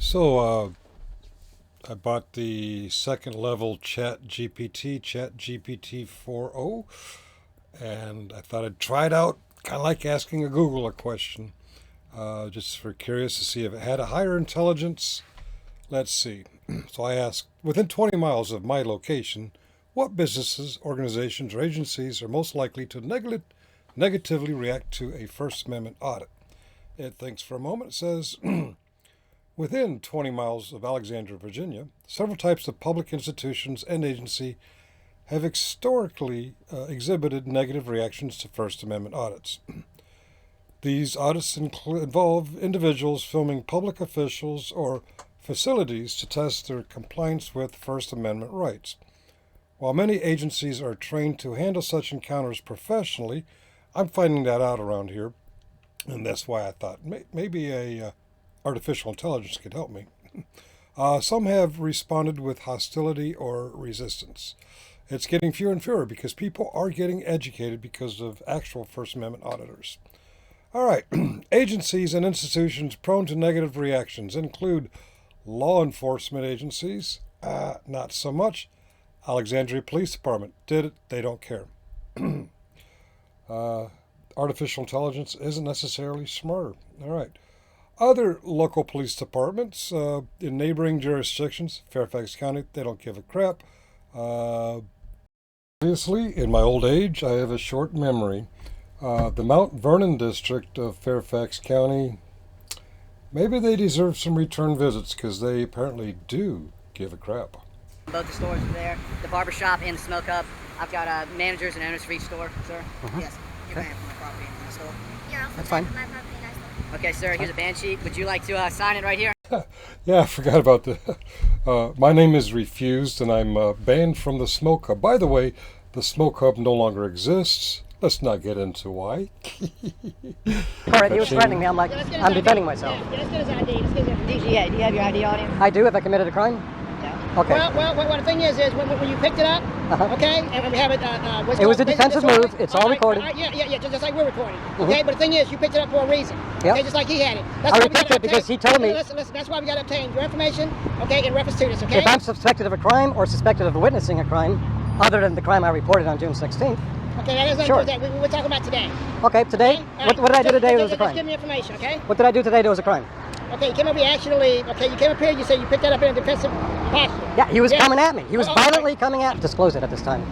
So I bought the second level ChatGPT 4.0, and I thought I'd try it out, kind of like asking a Google a question, just for curious to see if it had a higher intelligence. Let's see. So I asked, within 20 miles of my location, what businesses, organizations, or agencies are most likely to negatively react to a First Amendment audit? It thinks for a moment, says, within 20 miles of Alexandria, Virginia, several types of public institutions and agency have historically exhibited negative reactions to First Amendment audits. These audits involve individuals filming public officials or facilities to test their compliance with First Amendment rights. While many agencies are trained to handle such encounters professionally, I'm finding that out around here, and that's why I thought maybe a artificial intelligence could help me. Some have responded with hostility or resistance. It's getting fewer and fewer because people are getting educated because of actual First Amendment auditors. All right, agencies and institutions prone to negative reactions include law enforcement agencies, not so much. Alexandria Police Department did it, they don't care. uh, Artificial intelligence isn't necessarily smarter. All right. Other local police departments in neighboring jurisdictions, Fairfax County, they don't give a crap. Uh, Obviously, in my old age, I have a short memory. The Mount Vernon district of Fairfax County, maybe they deserve some return visits because they apparently do give a crap. Both the stores are there, the barber shop and the smoke hub. I've got managers and owners for each store, sir. Yes, you're banned from my property in my store. You're also That's fine. banned from my property in our store. Okay, sir, here's a ban sheet. Would you like to sign it right here? Yeah, I forgot about the. My name is refused, and I'm banned from the smoke hub. By the way, the smoke hub no longer exists. Let's not get into why. All right, he was threatening me. I'm like, I'm defending myself. Yeah, let's get his ID. Let's get his ID. Do you have your ID on him? I do. Have I committed a crime? No. Okay. Well, the thing is when you picked it up, okay, and we have it. It was a defensive move. It's all recorded. Yeah, just like we're recording. Okay, but the thing is, you picked it up for a reason. Yep. Okay, just like he had it. I picked it because he told me. Listen, that's why we got to obtain your information, okay, in reference to this, okay? If I'm suspected of a crime or suspected of witnessing a crime, other than the crime I reported on June 16th. Okay, that is Sure. that. We're talking about today. Okay, today. All What did I do today that was a Just give crime? me information, okay? What did I do today that was a crime? Okay, you came up here actually. Okay, you came up here. You said you picked that up in a defensive posture. Yeah, he was Yeah. coming at me. He was Oh, violently coming at me. Disclose it at this time.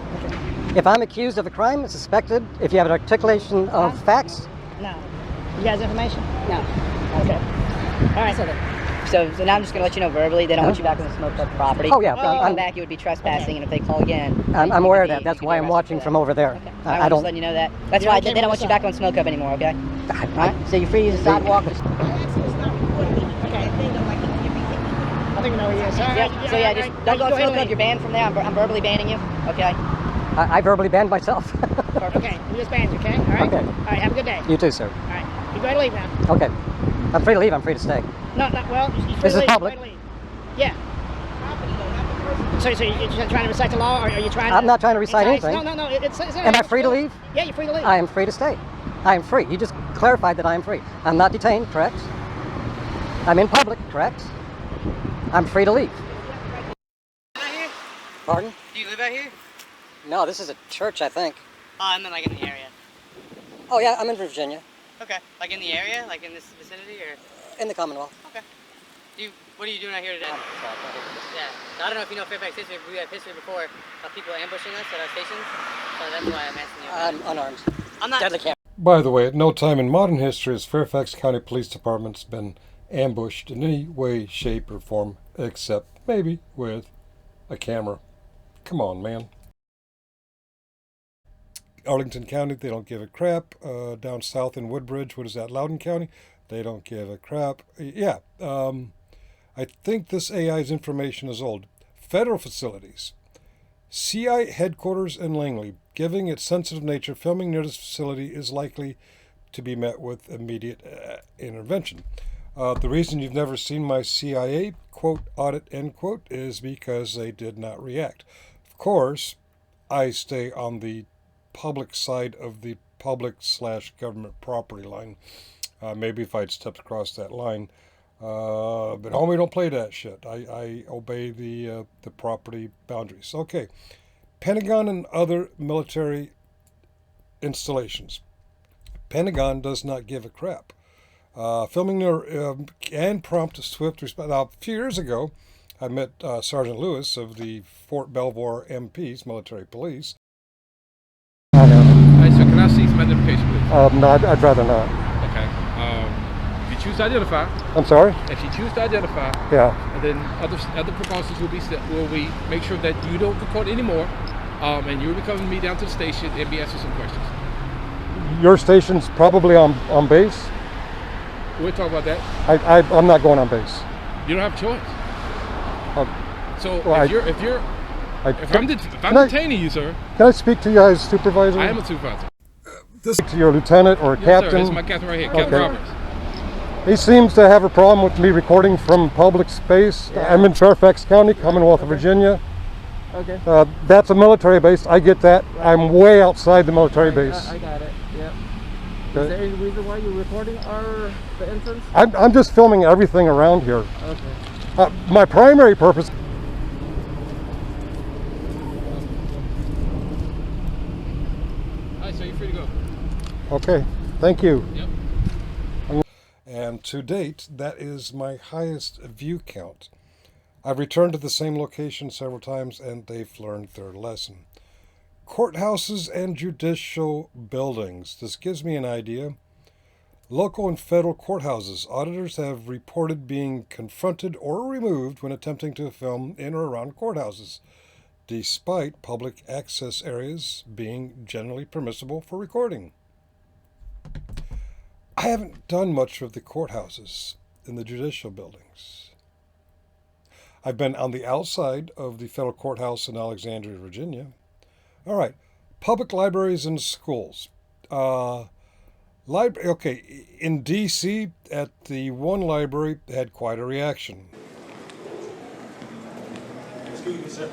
If I'm accused of a crime, suspected, if you have an articulation of facts, No. You guys information? No. Okay. All right. So now I'm just going to let you know verbally they don't want you back on the smoke hub property. Oh, yeah, If you I'm- come back, you would be trespassing, and if they call again, I'm aware of that. you That's could why be I'm arrested watching for from that. over there. Okay. I I'm don't. just letting you know that. That's You why don't they don't want you give me back on smoke hub anymore, okay? I- All right? So you're free to use the sidewalk. Okay. I think we know who he is. All right. Yeah, so yeah, just don't go on smoke hub. You're banned from there. I'm verbally banning you, okay? I verbally banned myself. Okay, we just banned you, okay? All right? Okay. All right, have a good day. You too, sir. All right. You go ahead and leave now. Okay. I'm free to leave. I'm free to stay. No, well, you're free This to is leave. public. Go ahead and leave. Yeah. So you're trying to recite the law, or are you trying to... I'm not trying to recite entice- anything. No, it's Am I free to leave? Yeah, you're free to leave. I am free to stay. I am free. You just clarified that I am free. I'm not detained, correct? I'm in public, correct? I'm free to leave. Out here? Pardon? Do you live out here? No, this is a church, I think. Oh, I meant like in the area. Oh, yeah, I'm in Virginia, Okay. Like in the area? Like in this vicinity, or? in the Commonwealth. Okay. What are you doing out here today? Yeah. I don't know if you know Fairfax history. We have history before of people ambushing us at our stations. So that's why I'm asking you. I'm unarmed. I'm not. Deadly camera. By the way, at no time in modern history has Fairfax County Police Department's been ambushed in any way, shape, or form, except maybe with a camera. Come on, man. Arlington County, they don't give a crap. Down south in Woodbridge, what is that, Loudoun County? They don't give a crap. Yeah, I think this AI's information is old. Federal facilities. CI headquarters in Langley. Given its sensitive nature, filming near this facility is likely to be met with immediate intervention. The reason you've never seen my CIA, quote, audit, end quote, is because they did not react. Of course, I stay on the public side of the public/government property line. Maybe if I'd stepped across that line, But homie, don't play that shit. I obey the property boundaries. Okay, Pentagon and other military installations. Pentagon does not give a crap. Filming and prompt swift response. Now, a few years ago, I met Sergeant Lewis of the Fort Belvoir MPs, military police. I know. Alright, so can I see some identification, please? No, I'd rather not. Okay. If you choose to identify, I'm sorry? if you choose to identify, Yeah. and then other precautions will be set, where we make sure that you don't record anymore, and you'll be coming me down to the station and be answering some questions. Your station's probably on base? We'll talk about that. I'm not going on base. You don't have a choice. So well, if I'm Can I- detaining you, sir, Can I speak to you as supervisor? I am a supervisor. To your lieutenant or Yes, sir. captain? This is my captain right here, Captain Okay. Roberts. He seems to have a problem with me recording from public space. I'm in Fairfax County, Commonwealth of Virginia. Okay. That's a military base. I get that. I'm way outside the military base. I got it. Yep. Okay. Is there any reason why you're recording the entrance? I'm just filming everything around here. Okay. My primary purpose. Alright, so you're free to go. Okay, thank you. Yep. And to date, that is my highest view count. I've returned to the same location several times and they've learned their lesson. Courthouses and judicial buildings. This gives me an idea. Local and federal courthouses. Auditors have reported being confronted or removed when attempting to film in or around courthouses, despite public access areas being generally permissible for recording. I haven't done much of the courthouses in the judicial buildings. I've been on the outside of the federal courthouse in Alexandria, Virginia. All right, public libraries and schools. Okay, in D.C., at the one library, had quite a reaction. Excuse me, sir.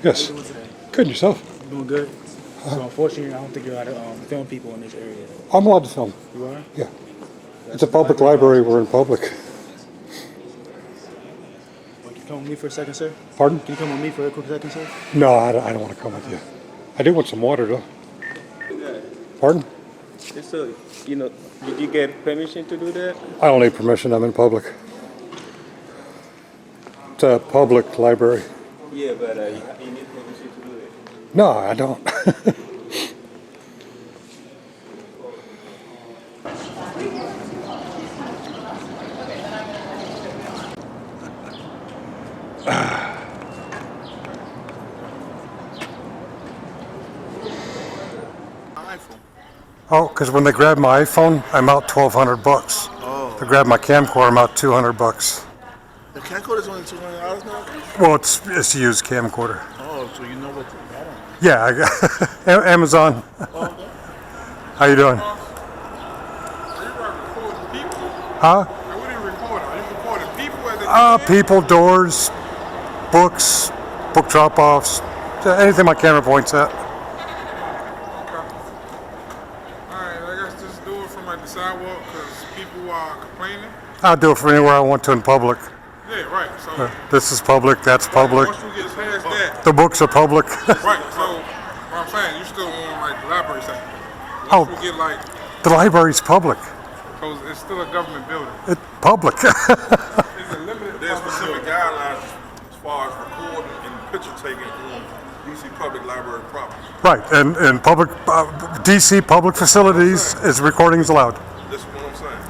Yes. How you doing today? Good, yourself? Doing good. So unfortunately, I don't think you're allowed to film people in this area. I'm allowed to film. You are? Yeah. It's a public library. We're in public. Well, can you come with me for a second, sir? Pardon? Can you come with me for a quick second, sir? No, I don't want to come with you. I do want some water, though. Pardon? Just so, did you get permission to do that? I don't need permission. I'm in public. It's a public library. Yeah, but you need permission to do it. No, I don't. Oh, because when they grab my iPhone, I'm out $1,200. Oh, They grab my camcorder, I'm out $200. the camcorder's only $200 now? Well, it's a used camcorder. Oh, so you know what to get on. Yeah, I got Amazon. Okay. How you doing? Are you recording people? Huh? What are you recording? Are you recording people at the People, doors, books, book drop-offs, anything my camera points at. Alright, I guess just do it from like the sidewalk because people are complaining. I'll do it from anywhere I want to in public. Yeah, right. So This is public, that's public. once you get past that, The books are public. right, so what I'm saying, you still on like the library section. Oh. Once you get like, The library's public. cause it's still a government building. It's public. There's specific guidelines as far as recording and picture taking on DC public library property. Right, and public, DC public facilities is recordings allowed. This is what I'm saying.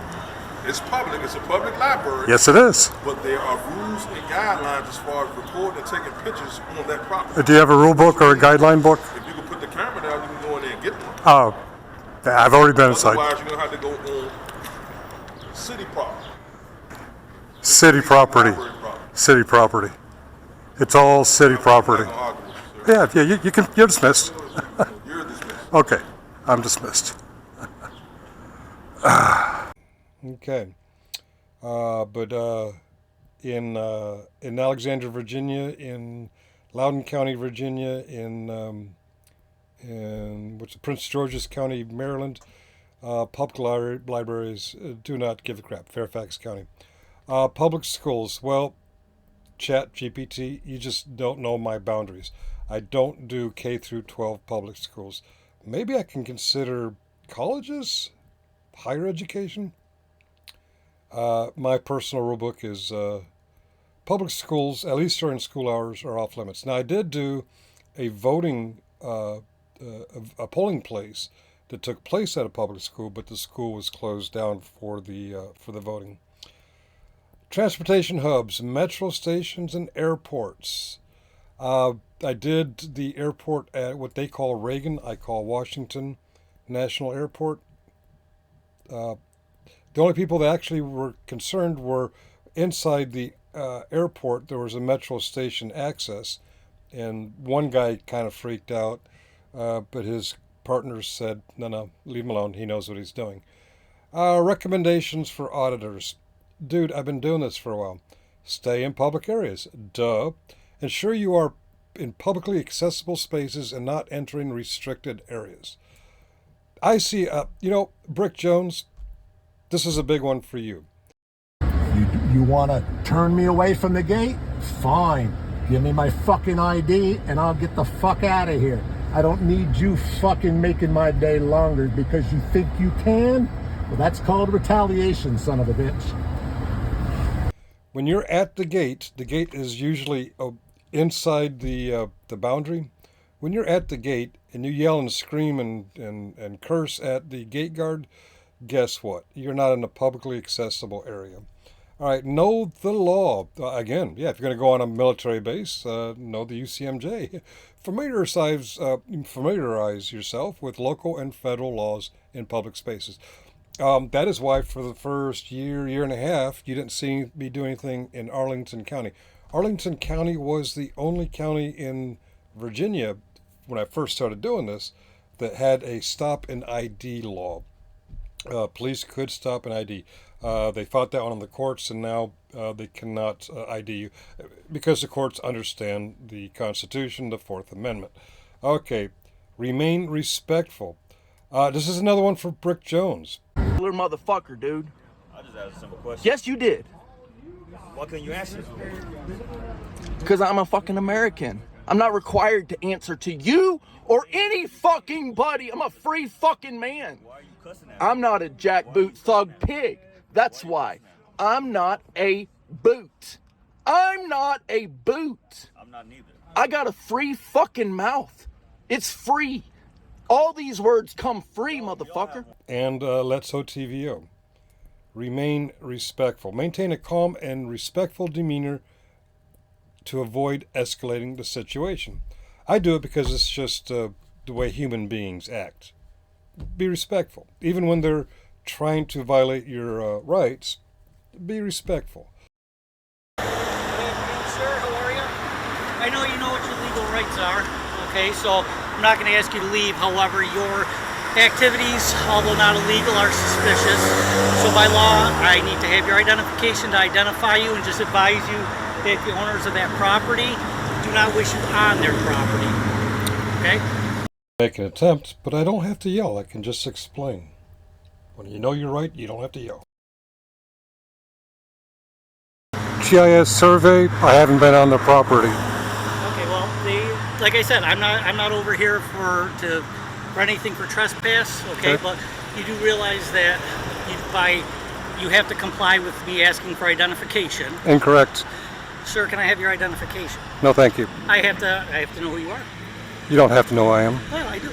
It's public, it's a public library, Yes, it is. but there are rules and guidelines as far as recording and taking pictures on that property. Do you have a rule book or a guideline book? If you can put the camera down, you can go in there and get one. Oh, yeah, I've already been inside. Otherwise, you're gonna have to go on city property. City property. Library property. City property. It's all city property. I'm not gonna argue with you, sir. Yeah, you can. You're dismissed. You're dismissed. Okay, I'm dismissed. Okay, but in Alexandria, Virginia, in Loudoun County, Virginia, in Prince George's County, Maryland, public libraries do not give a crap. Fairfax County. Public schools. Well, ChatGPT, you just don't know my boundaries. I don't do K through 12 public schools. Maybe I can consider colleges, higher education. My personal rule book is public schools, at least during school hours, are off limits. Now, I did do a voting, a polling place that took place at a public school, but the school was closed down for the voting. Transportation hubs, metro stations, and airports. I did the airport at what they call Reagan. I call Washington National Airport. The only people that actually were concerned were inside the airport. There was a metro station access, and one guy kind of freaked out, but his partners said, no, leave him alone. He knows what he's doing. Recommendations for auditors. Dude, I've been doing this for a while. Stay in public areas. Duh. Ensure you are in publicly accessible spaces and not entering restricted areas. I see, Brick Jones, this is a big one for you. You want to turn me away from the gate? Fine. Give me my fucking ID and I'll get the fuck out of here. I don't need you fucking making my day longer because you think you can? Well, that's called retaliation, son of a bitch. When you're at the gate is usually inside the boundary. When you're at the gate and you yell and scream and curse at the gate guard, guess what? You're not in a publicly accessible area. All right, know the law. Again, if you're going to go on a military base, know the UCMJ. Familiarize yourself with local and federal laws in public spaces. That is why for the first year and a half, you didn't see me do anything in Arlington County. Arlington County was the only county in Virginia, when I first started doing this, that had a stop and ID law. Police could stop an ID. They fought that one in the courts, and now they cannot ID you because the courts understand the Constitution, the Fourth Amendment. Okay, remain respectful. This is another one for Brick Jones. Motherfucker, dude. I just asked a simple question. Yes, you did. Why couldn't you answer? Because I'm a fucking American. I'm not required to answer to you or any fucking buddy. I'm a free fucking man. Why are you cussing at me? I'm not a jackboot thug pig. That's why. I'm not a boot. I'm not a boot. I'm not neither. I got a free fucking mouth. It's free. All these words come free, motherfucker. And let's OTVO. Remain respectful. Maintain a calm and respectful demeanor to avoid escalating the situation. I do it because it's just the way human beings act. Be respectful. Even when they're trying to violate your rights, be respectful. Sir, how are you? I know you know what your legal rights are, okay? So I'm not going to ask you to leave. However, your activities, although not illegal, are suspicious. So by law, I need to have your identification to identify you and just advise you that the owners of that property do not wish you on their property, okay? Make an attempt, but I don't have to yell. I can just explain. When you know you're right, you don't have to yell. GIS survey, I haven't been on the property. Okay, well, like I said, I'm not over here for anything for trespass, okay? But you do realize that you have to comply with me asking for identification. Incorrect. Sir, can I have your identification? No, thank you. I have to know who you are. You don't have to know who I am. Well, I do.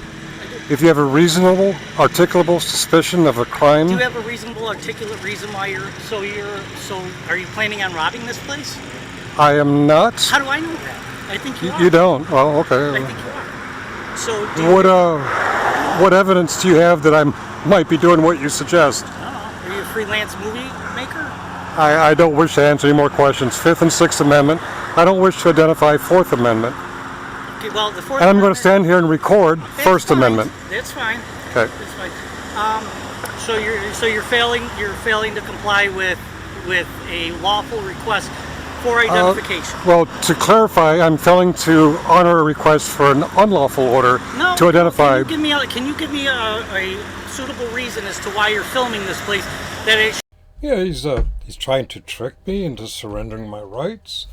If you have a reasonable, articulable suspicion of a crime. Do you have a reasonable, articulate reason why are you planning on robbing this place? I am not. How do I know that? I think you are. You don't? Well, okay. I think you are. So what evidence do you have that I might be doing what you suggest? I don't know. Are you a freelance movie maker? I don't wish to answer any more questions. Fifth and Sixth Amendment. I don't wish to identify Fourth Amendment. Okay, well, the Fourth And I'm Amendment, going to stand here and record First Amendment. That's fine. Okay. That's fine. So you're failing to comply with a lawful request for identification. Well, to clarify, I'm failing to honor a request for an unlawful order to identify. Can you give me a suitable reason as to why you're filming this place? Yeah, he's trying to trick me into surrendering my rights,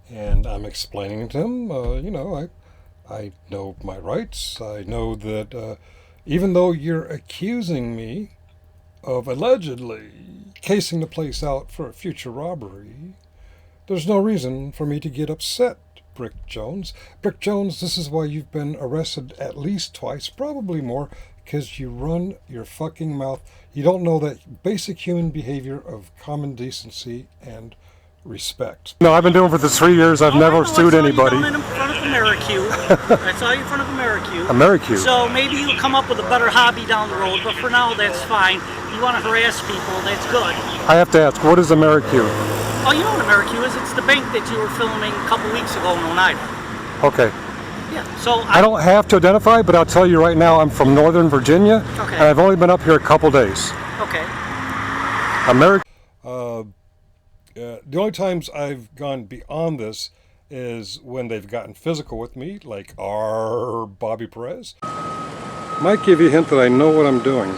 and I'm explaining to him, I know my rights. I know that even though you're accusing me of allegedly casing the place out for a future robbery, there's no reason for me to get upset, Brick Jones. Brick Jones, this is why you've been arrested at least twice, probably more, because you run your fucking mouth. You don't know that basic human behavior of common decency and respect. No, I've been doing it for the 3 years. I've never sued anybody. I saw you down in front of Americu. I saw you in front of Americu. Americu. So maybe you'll come up with a better hobby down the road, but for now, that's fine. You want to harass people, that's good. I have to ask, what is Americu? Oh, you know what Americu is? It's the bank that you were filming a couple weeks ago in Oneida. Okay. Yeah, so I don't have to identify, but I'll tell you right now, I'm from Northern Virginia, okay. And I've only been up here a couple days. Okay. The only times I've gone beyond this is when they've gotten physical with me, like our Bobby Perez. Might give you a hint that I know what I'm doing.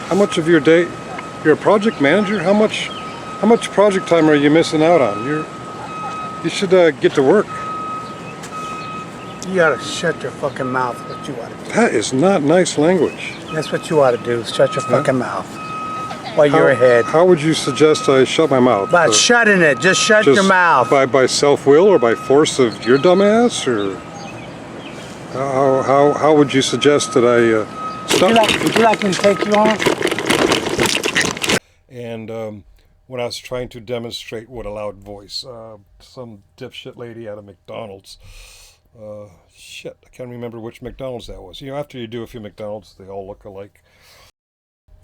How much of your day, you're a project manager? How much project time are you missing out on? You should get to work. You gotta shut your fucking mouth, what you ought to do. That is not nice language. That's what you ought to do, shut your fucking mouth. While you're ahead. How would you suggest I shut my mouth? By shutting it, just shut your mouth. By self-will or by force of your dumbass? Or how would you suggest that I stop? Would you like me to take you on? And when I was trying to demonstrate what a loud voice, some dipshit lady at a McDonald's, shit, I can't remember which McDonald's that was. You know, after you do a few McDonald's, they all look alike.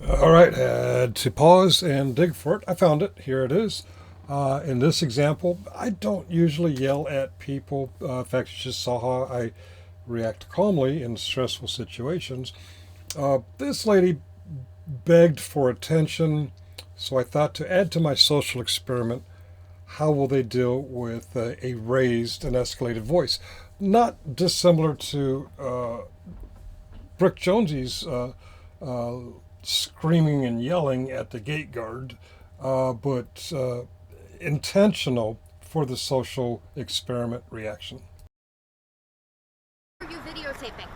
All right, had to pause and dig for it. I found it. Here it is. In this example, I don't usually yell at people. In fact, you just saw how I react calmly in stressful situations. This lady begged for attention, so I thought to add to my social experiment, how will they deal with a raised and escalated voice? Not dissimilar to Brick Jonesy's screaming and yelling at the gate guard, but intentional for the social experiment reaction. Are you videotaping?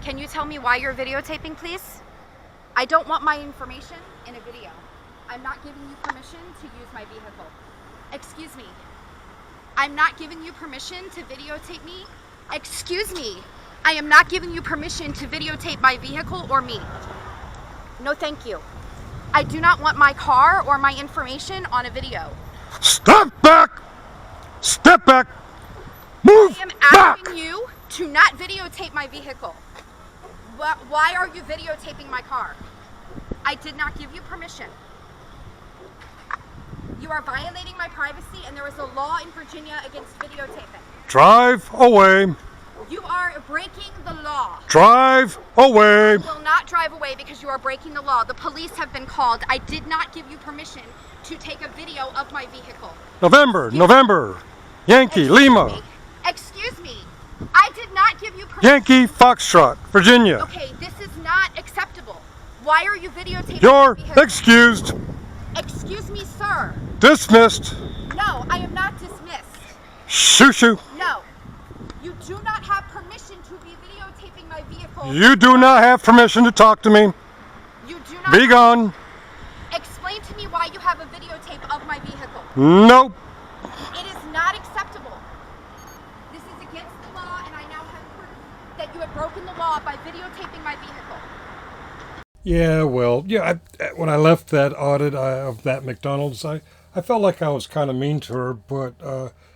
Can you tell me why you're videotaping, please? I don't want my information in a video. I'm not giving you permission to use my vehicle. Excuse me. I'm not giving you permission to videotape me. Excuse me. I am not giving you permission to videotape my vehicle or me. No, thank you. I do not want my car or my information on a video. Step back! Step back! Move I am back! asking you to not videotape my vehicle. Why are you videotaping my car? I did not give you permission. You are violating my privacy, and there is a law in Virginia against videotaping. Drive away! You are breaking the law. Drive away! You will not drive away because you are breaking the law. The police have been called. I did not give you permission to take a video of my vehicle. November! Yankee, Lima! Excuse me. I did not give you permission. Yankee, Foxtrot, Virginia. Okay, this is not acceptable. Why are you videotaping You're my vehicle? excused. Excuse me, sir. Dismissed. No, I am not dismissed. Shoo-shoo. No. You do not have permission to be videotaping my vehicle. You do not have permission to talk to me. You do not. Be gone. Explain to me why you have a videotape of my vehicle. Nope. It is not acceptable. This is against the law, and I now have proof that you have broken the law by videotaping my vehicle. Yeah, well, yeah, when I left that audit of that McDonald's, I felt like I was kind of mean to her, but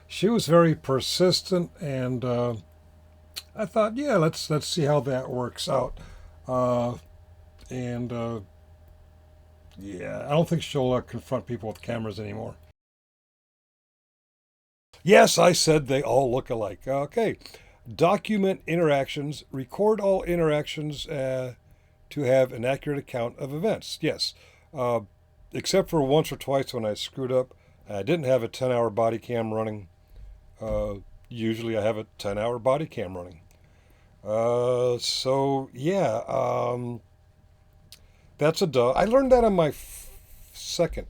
she was very persistent, and I thought, yeah, let's see how that works out. Yeah, I don't think she'll confront people with cameras anymore. Yes, I said they all look alike. Okay, document interactions, record all interactions to have an accurate account of events. Yes, except for once or twice when I screwed up. I didn't have a 10-hour body cam running. Usually I have a 10-hour body cam running. So yeah, that's a duh. I learned that on my second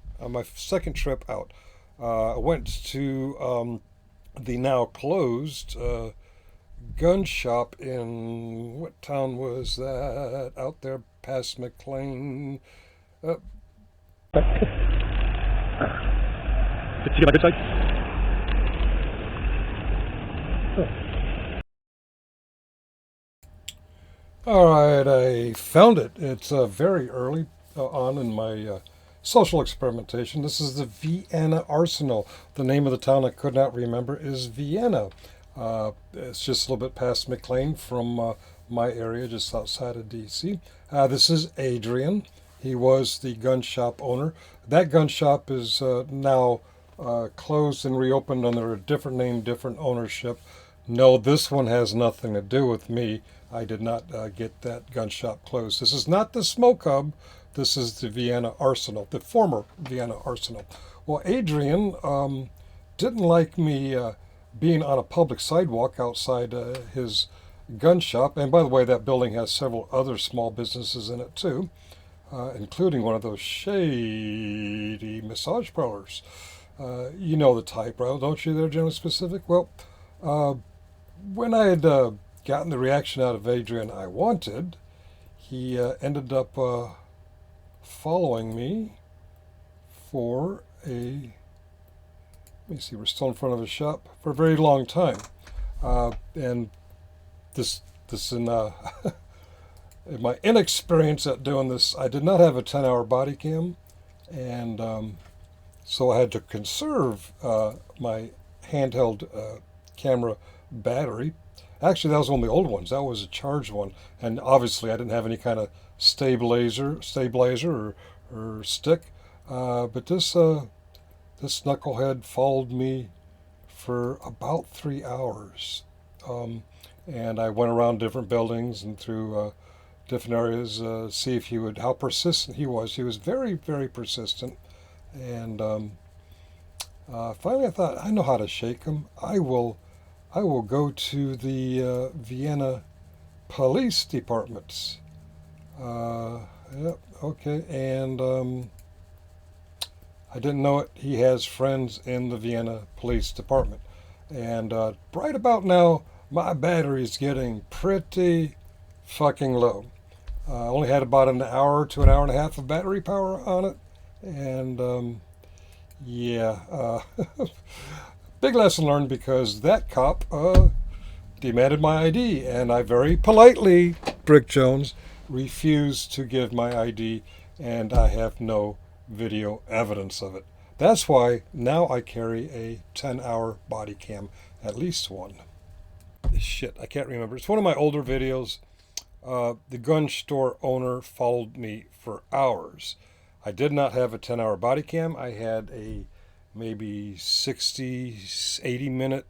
trip out. I went to the now closed gun shop in what town was that? Out there past McLean. Did you get my good side? All right, I found it. It's very early on in my social experimentation. This is the Vienna Arsenal. The name of the town I could not remember is Vienna. It's just a little bit past McLean from my area, just outside of D.C. This is Adrian. He was the gun shop owner. That gun shop is now closed and reopened under a different name, different ownership. No, this one has nothing to do with me. I did not get that gun shop closed. This is not the Smoke Hub. This is the Vienna Arsenal, the former Vienna Arsenal. Well, Adrian didn't like me being on a public sidewalk outside his gun shop. And by the way, that building has several other small businesses in it too, including one of those shady massage parlors. You know the type, right? Don't you there, General Specific? Well, when I had gotten the reaction out of Adrian I wanted, he ended up following me for a, let me see, we're still in front of his shop, for a very long time. And this in in my inexperience at doing this, I did not have a 10-hour body cam, and so I had to conserve my handheld camera battery. Actually, that was one of the old ones. That was a charged one, and obviously I didn't have any kind of stabilizer or stick. But this knucklehead followed me for about 3 hours, and I went around different buildings and through different areas, see if how persistent he was. He was very, very persistent, and finally I thought, I know how to shake him. I will go to the Vienna police departments. Yep, okay, and I didn't know it. He has friends in the Vienna police department, and right about now, my battery's getting pretty fucking low. I only had about an hour to an hour and a half of battery power on it, and yeah, big lesson learned, because that cop demanded my ID, and I very politely, Brick Jones, refused to give my ID, and I have no video evidence of it. That's why now I carry a 10-hour body cam, at least one. Shit, I can't remember. It's one of my older videos. The gun store owner followed me for hours. I did not have a 10-hour body cam. I had a maybe 60, 80 minute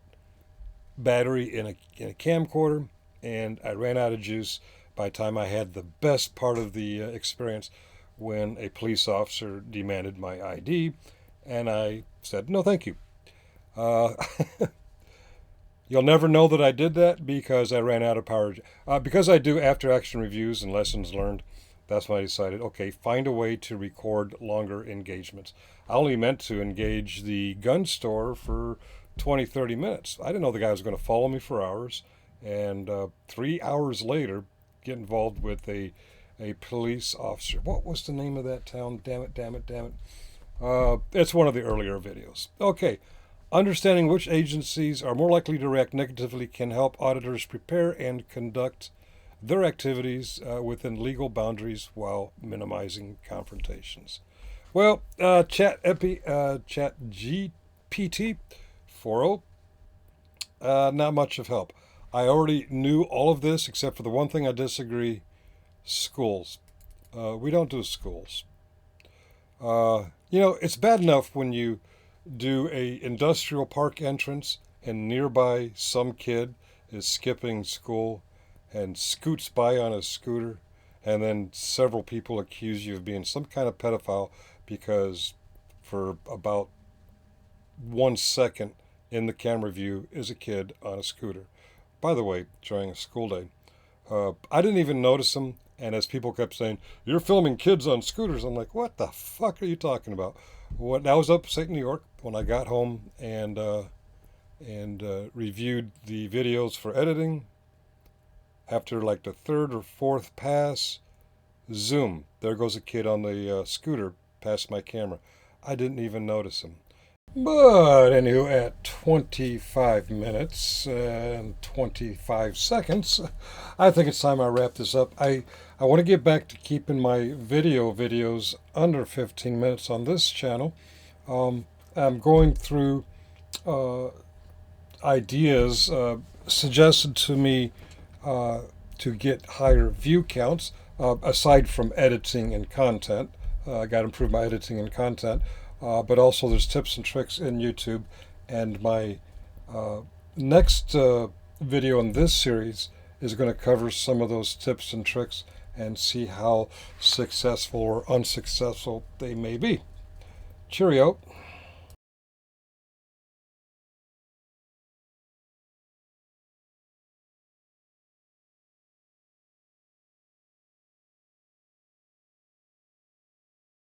battery in a camcorder, and I ran out of juice by the time I had the best part of the experience, when a police officer demanded my ID, and I said, no thank you. You'll never know that I did that because I ran out of power. Because I do after action reviews and lessons learned, that's when I decided, okay, find a way to record longer engagements. I only meant to engage the gun store for 20, 30 minutes. I didn't know the guy was going to follow me for hours, and 3 hours later, get involved with a police officer. What was the name of that town? Damn it. It's one of the earlier videos. Okay. Understanding which agencies are more likely to react negatively can help auditors prepare and conduct their activities within legal boundaries while minimizing confrontations. Well, ChatGPT 4.0, not much of help. I already knew all of this except for the one thing I disagree: schools. We don't do schools. It's bad enough when you do a industrial park entrance and nearby some kid is skipping school and scoots by on a scooter, and then several people accuse you of being some kind of pedophile because for about 1 second in the camera view is a kid on a scooter. By the way, during a school day. I didn't even notice them. And as people kept saying, "You're filming kids on scooters," I'm like, "What the fuck are you talking about?" When I was upstate New York, when I got home and reviewed the videos for editing, after like the third or fourth pass, zoom, there goes a kid on the scooter past my camera. I didn't even notice him. But anywho, at 25 minutes and 25 seconds, I think it's time I wrap this up. I want to get back to keeping my videos under 15 minutes on this channel. I'm going through ideas suggested to me to get higher view counts, aside from editing and content. I got to improve my editing and content. But also there's tips and tricks in YouTube, and my next video in this series is going to cover some of those tips and tricks and see how successful or unsuccessful they may be. Cheerio.